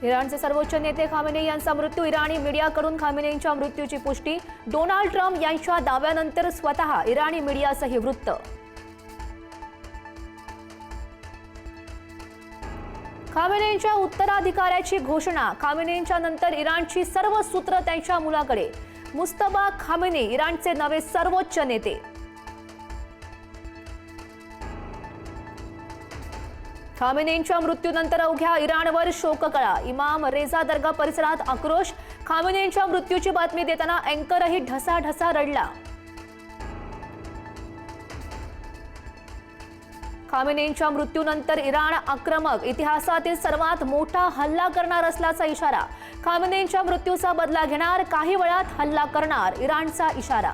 इराणचे सर्वोच्च नेते खामेनेई यांचा मृत्यू. इराणी मीडियाकडून खामेनेईंच्या मृत्यूची पुष्टी. डोनाल्ड ट्रम्प यांच्या दाव्यानंतर स्वतः इराणी मीडियाचं हे वृत्त. खामेनेईंच्या उत्तराधिकाऱ्याची घोषणा. खामेनेईंच्या नंतर इराणची सर्व सूत्र त्यांच्या मुलाकडे. मुस्तफा खामेनेई इराणचे नवे सर्वोच्च नेते. खामेनेईंच्या मृत्यूनंतर अवघ्या इराणवर शोककळा. इमाम रेजा दर्गा परिसरात आक्रोश. खामेनेईंच्या मृत्यूची बातमी देताना अँकरही ढसाढसा रडला. खामेनेईंच्या मृत्यूनंतर इराण आक्रमक. इतिहासातील सर्वात मोठा हल्ला करणार असल्याचा इशारा. खामेनेईंच्या मृत्यूचा बदला घेणार, काही वेळात हल्ला करणार, इराणचा इशारा.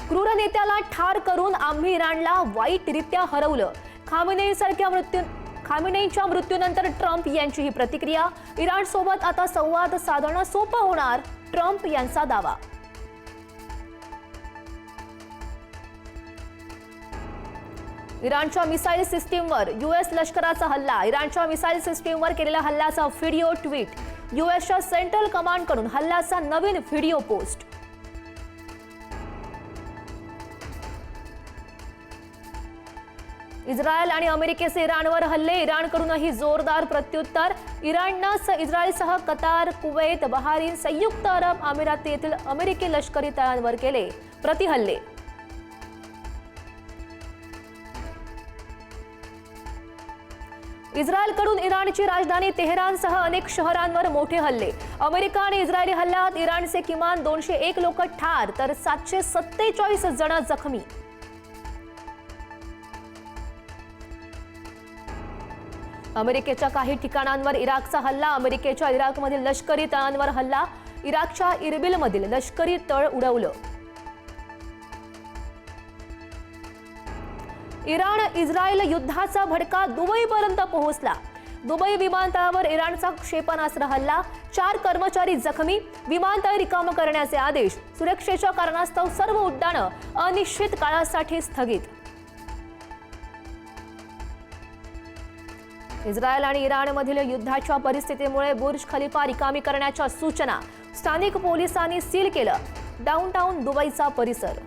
क्रूर नेत्याला ठार करून आम्ही इराणला वाईटरित्या हरवलं. खामेनेईंच्या मृत्यूनंतर ट्रम्प यांची ही प्रतिक्रिया. इराण सोबत आता संवाद साधणं सोपं होणार, ट्रम्प यांचा दावा. इराणच्या मिसाईल सिस्टीमवर यूएस लष्कराचा हल्ला. इराणच्या मिसाईल सिस्टीमवर केलेल्या हल्ल्याचा व्हिडिओ ट्विट. यूएसच्या सेंट्रल कमांडकडून हल्ल्याचा नवीन व्हिडिओ पोस्ट. इस्रायल आणि अमेरिकेचे इराणवर हल्ले. इराणकडूनही जोरदार प्रत्युत्तर. इराणनं इस्रायलसह कतार, कुवैत, बहारीन, संयुक्त अरब अमिरात येथील अमेरिकी लष्करी तळांवर केले प्रतिहल्ले. इस्रायलकडून इराणची राजधानी तेहरानसह अनेक शहरांवर मोठे हल्ले. अमेरिका आणि इस्रायली हल्ल्यात इराणचे किमान 201 लोक ठार तर 747 जण जखमी. अमेरिकेच्या काही ठिकाणांवर इराकचा हल्ला. अमेरिकेच्या इराकमधील लष्करी तळांवर हल्ला. इराकच्या इरबिलमधील लष्करी तळ उडवलं. इराण इस्रायल युद्धाचा भडका दुबईपर्यंत पोहोचला. दुबई विमानतळावर इराणचा क्षेपणास्त्र हल्ला. 4 कर्मचारी जखमी. विमानतळ रिकामं करण्याचे आदेश. सुरक्षेच्या कारणास्तव सर्व उड्डाणं अनिश्चित काळासाठी स्थगित. इस्रायल आणि इराणमधील युद्धाच्या परिस्थितीमुळे बुर्ज खलिफा रिकामी करण्याच्या सूचना. स्थानिक पोलिसांनी सील केलं डाऊनटाऊन दुबईचा परिसर.